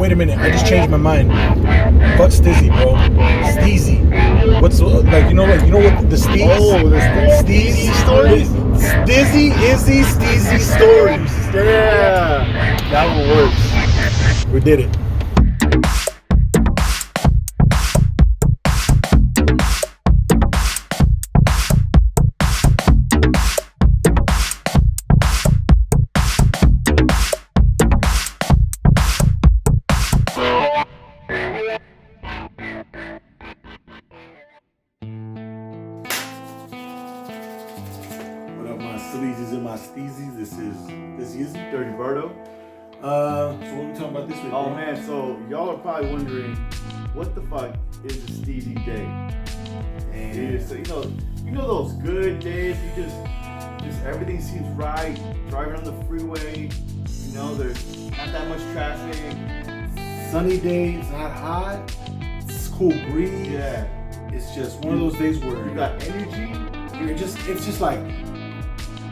wait a minute, I just changed my mind. Fuck Steezy, bro. Steezy. What's like? You know what? The Steez? Oh, the SteezyStories. Steezy, Izzys, SteezyStories. Yeah, that one works. We did it. Sleezys and my steezys. This is Izzy. Dirty Birdo. So what are we talking about this week? Oh man, so y'all are probably wondering, what the fuck is a Steezy day? And so, you know those good days. You just everything seems right. Driving on the freeway, there's not that much traffic. Sunny day. It's not hot. It's cool breeze. Yeah. It's just one of those days where you got energy. It's just like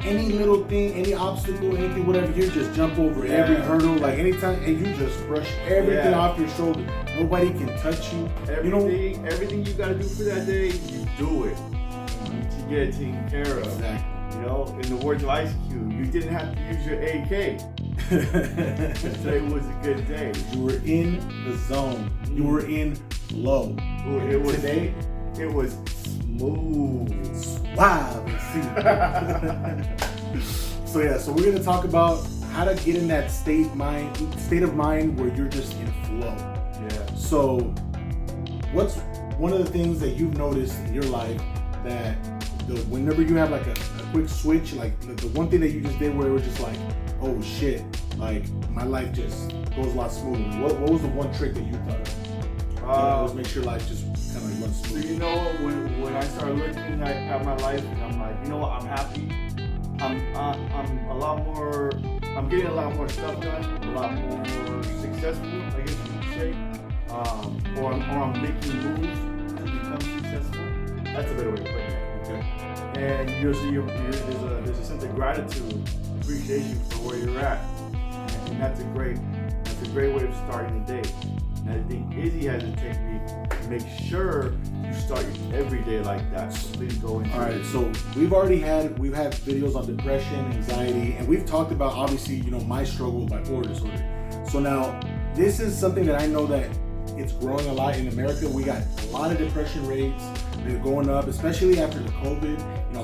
any little thing, any obstacle, anything, whatever, you just jump over every hurdle, like anytime, and you just brush everything off your shoulder. Nobody can touch you. Everything you gotta do for that day, you do it. You get it taken care of. Exactly. In the words of Ice Cube, you didn't have to use your AK. Today was a good day. You were in the zone. You were in flow. Today, it was smooth. Wow. So we're gonna talk about how to get in that state of mind where you're just in flow. Yeah. So what's one of the things that you've noticed in your life that whenever you have like a quick switch, like the one thing that you just did where it was just like, oh shit, like my life just goes a lot smoother. What was the one trick that you thought of? Always make sure life just kind of runs smooth. So when I started looking at my life, and I'm like, I'm happy. I'm getting a lot more stuff done, a lot more successful, I guess you could say. Or I'm making moves to become successful. That's a better way to put it. Okay. And there's a sense of gratitude, appreciation for where you're at, and that's a great way of starting the day. And I think Izzy has a technique to make sure you start every day like that. So please go into it. All right, so we've had videos on depression, anxiety, and we've talked about obviously, my struggle with bipolar disorder. So now this is something that I know that it's growing a lot in America. We got a lot of depression rates. They're going up, especially after the COVID. A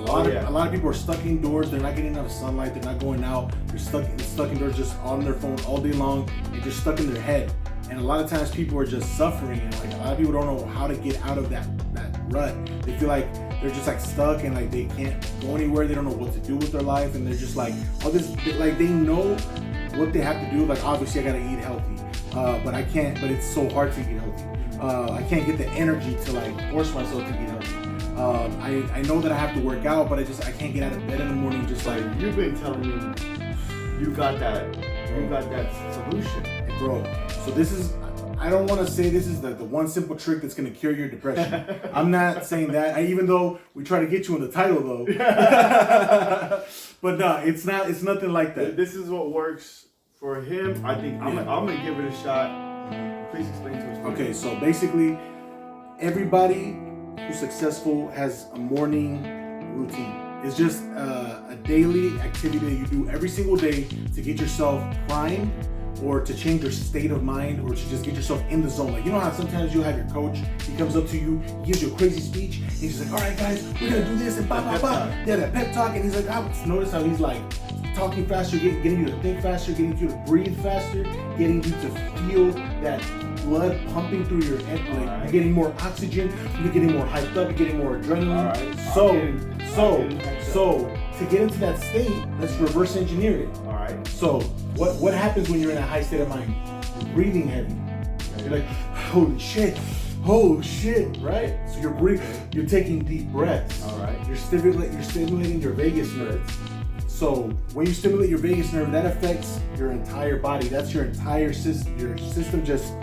lot of people are stuck indoors. They're not getting enough sunlight. They're not going out. They're stuck indoors, just on their phone all day long, and just stuck in their head. And a lot of times people are just suffering, and like a lot of people don't know how to get out of that rut. They feel like they're just like stuck and like they can't go anywhere. They don't know what to do with their life, and they're just like all this. Like they know what they have to do. Like obviously I gotta eat healthy, but I can't. But it's so hard to eat healthy. I can't get the energy to like force myself to eat healthy. I know that I have to work out, but I can't get out of bed in the morning. Just like you've been telling me, you got that solution, bro. So this is, I don't want to say this is the one simple trick that's going to cure your depression. I'm not saying that, even though we try to get you in the title though. But no, it's nothing like that. This is what works for him. I think I'm going to give it a shot. Please explain to us. Okay, so basically, everybody who's successful has a morning routine. It's just a daily activity that you do every single day to get yourself primed, or to change your state of mind, or to just get yourself in the zone. Like, you know how sometimes you'll have your coach, he comes up to you, he gives you a crazy speech, and he's like, all right guys, we're gonna do this, and blah, blah, blah. Yeah, that pep talk, and he's like, notice how he's like talking faster, getting you to think faster, getting you to breathe faster, getting you to feel that blood pumping through your head, like you're getting more oxygen, you're getting more hyped up, you're getting more adrenaline. So to get into that state, let's reverse engineer it. All right. So what happens when you're in a high state of mind? You're breathing heavy. You're like, holy shit, right? So you're breathing, you're taking deep breaths. All right. You're stimulating your vagus nerve. So when you stimulate your vagus nerve, that affects your entire body. That's your entire system. Your system just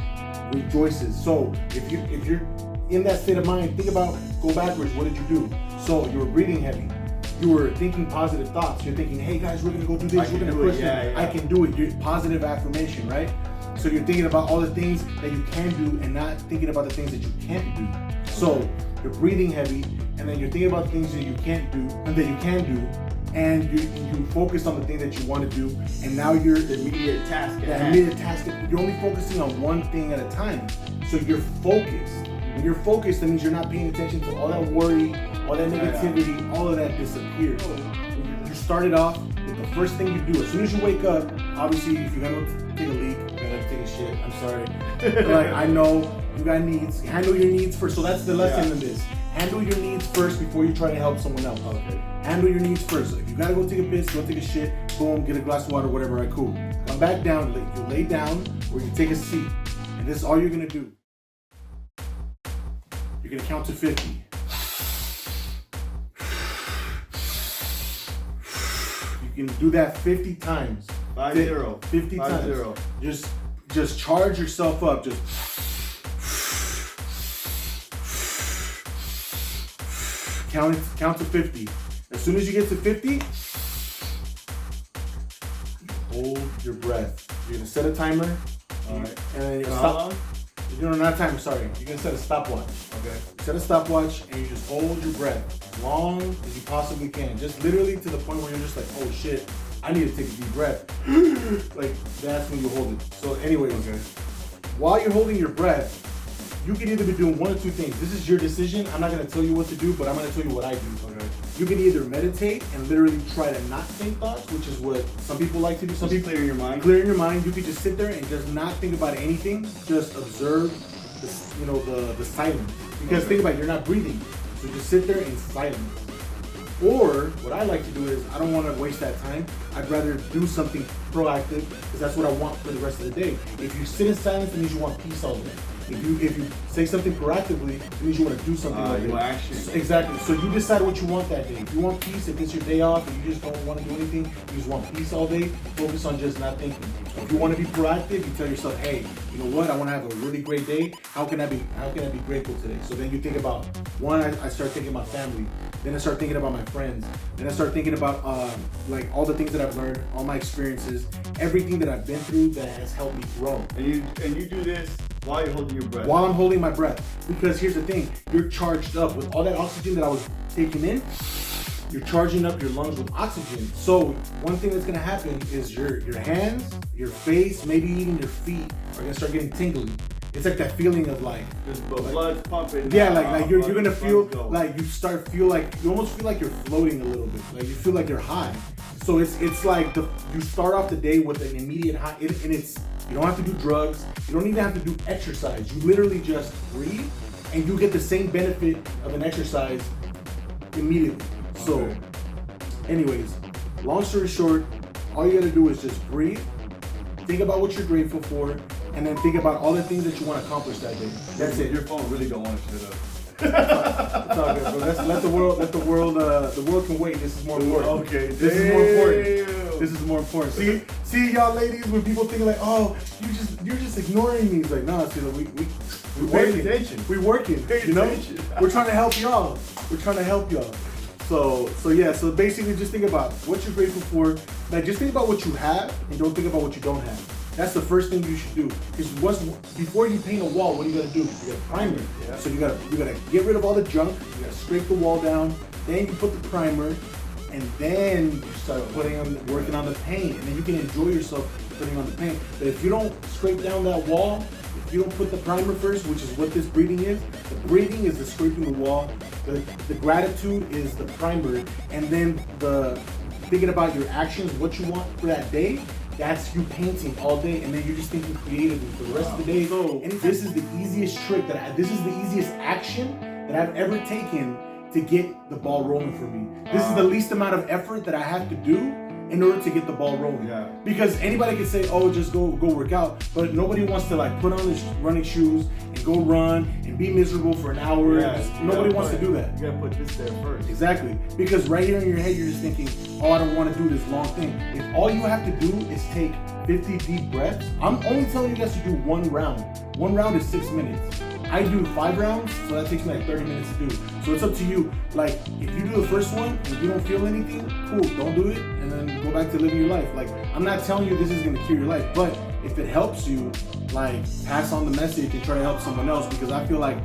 rejoices. So if you're in that state of mind, go backwards. What did you do? So you were breathing heavy. You were thinking positive thoughts. You're thinking, hey guys, we're gonna go do this. We're gonna push it. I can do it. Positive affirmation, right? So you're thinking about all the things that you can do and not thinking about the things that you can't do. So you're breathing heavy, and then you're thinking about things that you can't do and that you can do, and you focus on the thing that you want to do, and now you're The immediate task. you're only focusing on one thing at a time. So you're focused. When you're focused, that means you're not paying attention to all that worry, all that negativity, all of that disappears. You started off with the first thing you do. As soon as you wake up, obviously, if you gotta take a leak, you gotta take a shit, I'm sorry. But like, I know you got needs. Handle your needs first. So that's the lesson in this. Handle your needs first before you try to help someone else. Okay. Handle your needs first. So if you gotta go take a piss, go take a shit, boom, get a glass of water, whatever, right, cool. Come back down, you lay down, or you take a seat. And this is all you're gonna do. You're gonna count to 50. You can do that 50 times. 5-0. 50 times. 5-0. Just charge yourself up. Just count to 50. As soon as you get to 50, hold your breath. You're gonna set a timer. All right. And then you're How long? No, not a timer, sorry. You're gonna set a stopwatch. Okay. Set a stopwatch and you just hold your breath as long as you possibly can. Just literally to the point where you're just like, oh shit, I need to take a deep breath. Like, that's when you hold it. So anyways, while you're holding your breath, you can either be doing one or two things. This is your decision. I'm not gonna tell you what to do, but I'm gonna tell you what I do. Okay. You can either meditate and literally try to not think thoughts, which is what some people like to do. Some people clearing your mind. Clearing your mind. You could just sit there and just not think about anything. Just observe the silence. Because think about it, you're not breathing. So just sit there in silence. Or what I like to do is I don't want to waste that time. I'd rather do something proactive because that's what I want for the rest of the day. If you sit in silence, it means you want peace all day. If you say something proactively, it means you want to do something all day. You want action. Exactly. So you decide what you want that day. If you want peace, if it's your day off and you just don't want to do anything, you just want peace all day, focus on just not thinking. If you want to be proactive, you tell yourself, hey, you know what? I want to have a really great day. How can I be grateful today? So then you think about, one, I start thinking about family. Then I start thinking about my friends. Then I start thinking about like all the things that I've learned, all my experiences, everything that I've been through that has helped me grow. And you do this while you're holding your breath. While I'm holding my breath. Because here's the thing, you're charged up with all that oxygen that I was taking in. You're charging up your lungs with oxygen. So one thing that's gonna happen is your hands, your face, maybe even your feet are gonna start getting tingly. It's like that feeling of like blood's pumping. Yeah, like you're gonna feel like you almost feel like you're floating a little bit. Like you feel like you're high. So it's like you start off the day with an immediate high, and you don't have to do drugs. You don't even have to do exercise. You literally just breathe, and you get the same benefit of an exercise immediately. So, anyways, long story short, all you gotta do is just breathe, think about what you're grateful for, and then think about all the things that you want to accomplish that day. That's it. Your phone really don't want to shut up. It's all good, bro. Let the world can wait. This is more important. Okay, This is more important. See, y'all ladies, when people think like, oh, you're just ignoring me. It's like, nah, see, we pay attention. We working. You know, we're trying to help y'all. So yeah. So basically, just think about what you're grateful for. Like, just think about what you have, and don't think about what you don't have. That's the first thing you should do. Because before you paint a wall, what do you gotta do? You gotta primer. Yeah. So you gotta get rid of all the junk. You gotta scrape the wall down. Then you put the primer, and then you start working on the paint, and then you can enjoy yourself putting on the paint. But if you don't scrape down that wall, if you don't put the primer first, which is what this breathing is, the breathing is the scraping the wall. The gratitude is the primer, and then the thinking about your actions, what you want for that day. That's you painting all day, and then you're just thinking creatively for the rest of the day. So, and this is the easiest trick this is the easiest action that I've ever taken to get the ball rolling for me. This is the least amount of effort that I have to do in order to get the ball rolling. Yeah. Because anybody can say, oh, just go work out, but nobody wants to like put on his running shoes and go run and be miserable for an hour. Nobody wants to do that. You gotta put this there first. Exactly. Because right here in your head, you're just thinking, oh, I don't want to do this long thing. If all you have to do is take 50 deep breaths, I'm only telling you guys to do one round. One round is 6 minutes. I do 5 rounds, so that takes me like 30 minutes to do. So it's up to you. Like, if you do the first one and you don't feel anything, cool, don't do it, and then go back to living your life. Like, I'm not telling you this is gonna cure your life, but if it helps you, like, pass on the message and try to help someone else, because I feel like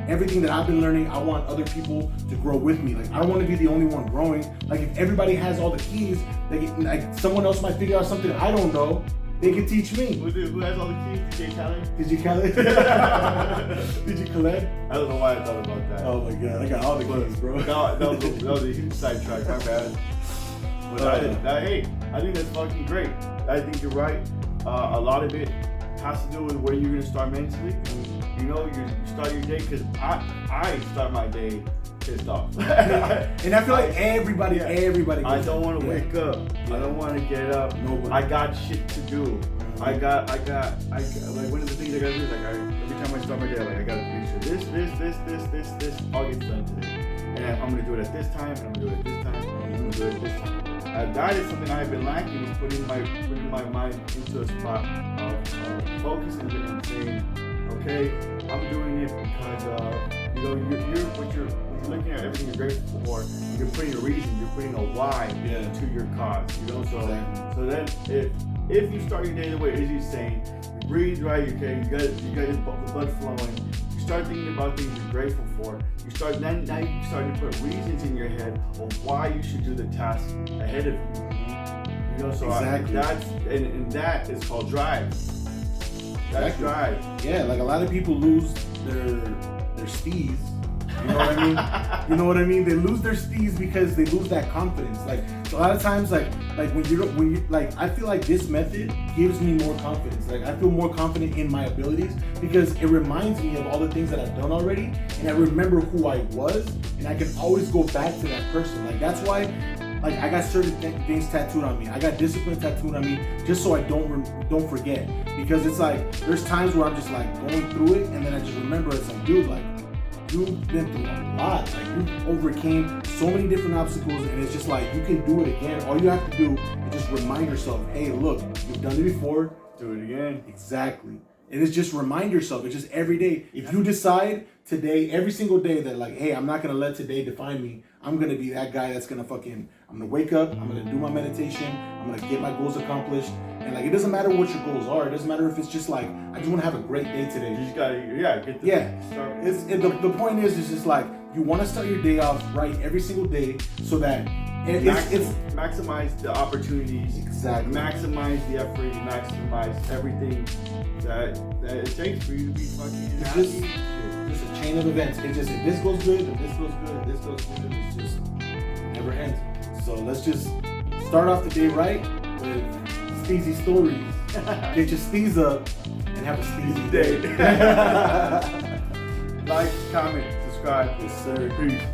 everything that I've been learning, I want other people to grow with me. Like, I don't want to be the only one growing. Like, if everybody has all the keys, like someone else might figure out something I don't know, they can teach me. Who has all the keys? DJ Khaled? Did you Khaled? Did you Khaled? I don't know why I thought about that. Oh my god, I got all the keys, bro. That was a huge sidetrack, my bad. But hey, I think that's fucking great. I think you're right. A lot of it has to do with where you're gonna start mentally. You know, you start your day, because I start my day pissed off. And I feel like everybody. I don't want to wake up. I don't want to get up. Nobody. I got shit to do. I got like one of the things I gotta do is every time I start my day, I gotta make sure this all gets done today. And I'm gonna do it at this time, and I'm gonna do it at this time, and I'm gonna do it at this time. That is something I've been lacking, is putting my mind into a spot of focusing and saying, okay, I'm doing it because you're looking at everything you're grateful for. You're putting a reason, you're putting a why to your cause. So then if you start your day the way Izzy's saying, you breathe right, okay, you got the blood flowing. You start thinking about things you're grateful for. Now you start to put reasons in your head of why you should do the task ahead of you. So exactly. That is called drive. That's drive. Yeah, like a lot of people lose their steez. You know what I mean? You know what I mean? They lose their steez because they lose that confidence. Like, a lot of times, like when you like, I feel like this method gives me more confidence. Like, I feel more confident in my abilities because it reminds me of all the things that I've done already, and I remember who I was, and I can always go back to that person. Like, that's why, like, I got certain things tattooed on me. I got discipline tattooed on me just so I don't forget. Because it's like, there's times where I'm just like going through it, and then I just remember it's like, dude, like, you've been through a lot. Like, you overcame so many different obstacles, and it's just like, you can do it again. All you have to do is just remind yourself, hey, look, you've done it before, do it again. Exactly. And it's just remind yourself. It's just every day. If you decide today, every single day, that like, hey, I'm not gonna let today define me. I'm gonna be that guy that's gonna I'm gonna wake up, I'm gonna do my meditation, I'm gonna get my goals accomplished. And like, it doesn't matter what your goals are. It doesn't matter if it's just like, I just want to have a great day today. You just gotta, get the the point is, it's just like, you want to start your day off right every single day, so that it's maximize the opportunities. Exactly. Maximize the effort. Maximize everything that it takes for you to be fucking happy. It's just a chain of events. It's just, if this goes good, if this goes good, if this goes good, it's just, it never ends. So let's just start off the day right with SteezyStories. Get your steez up and have a steezy day. Like, comment, subscribe. Yes, sir. Peace.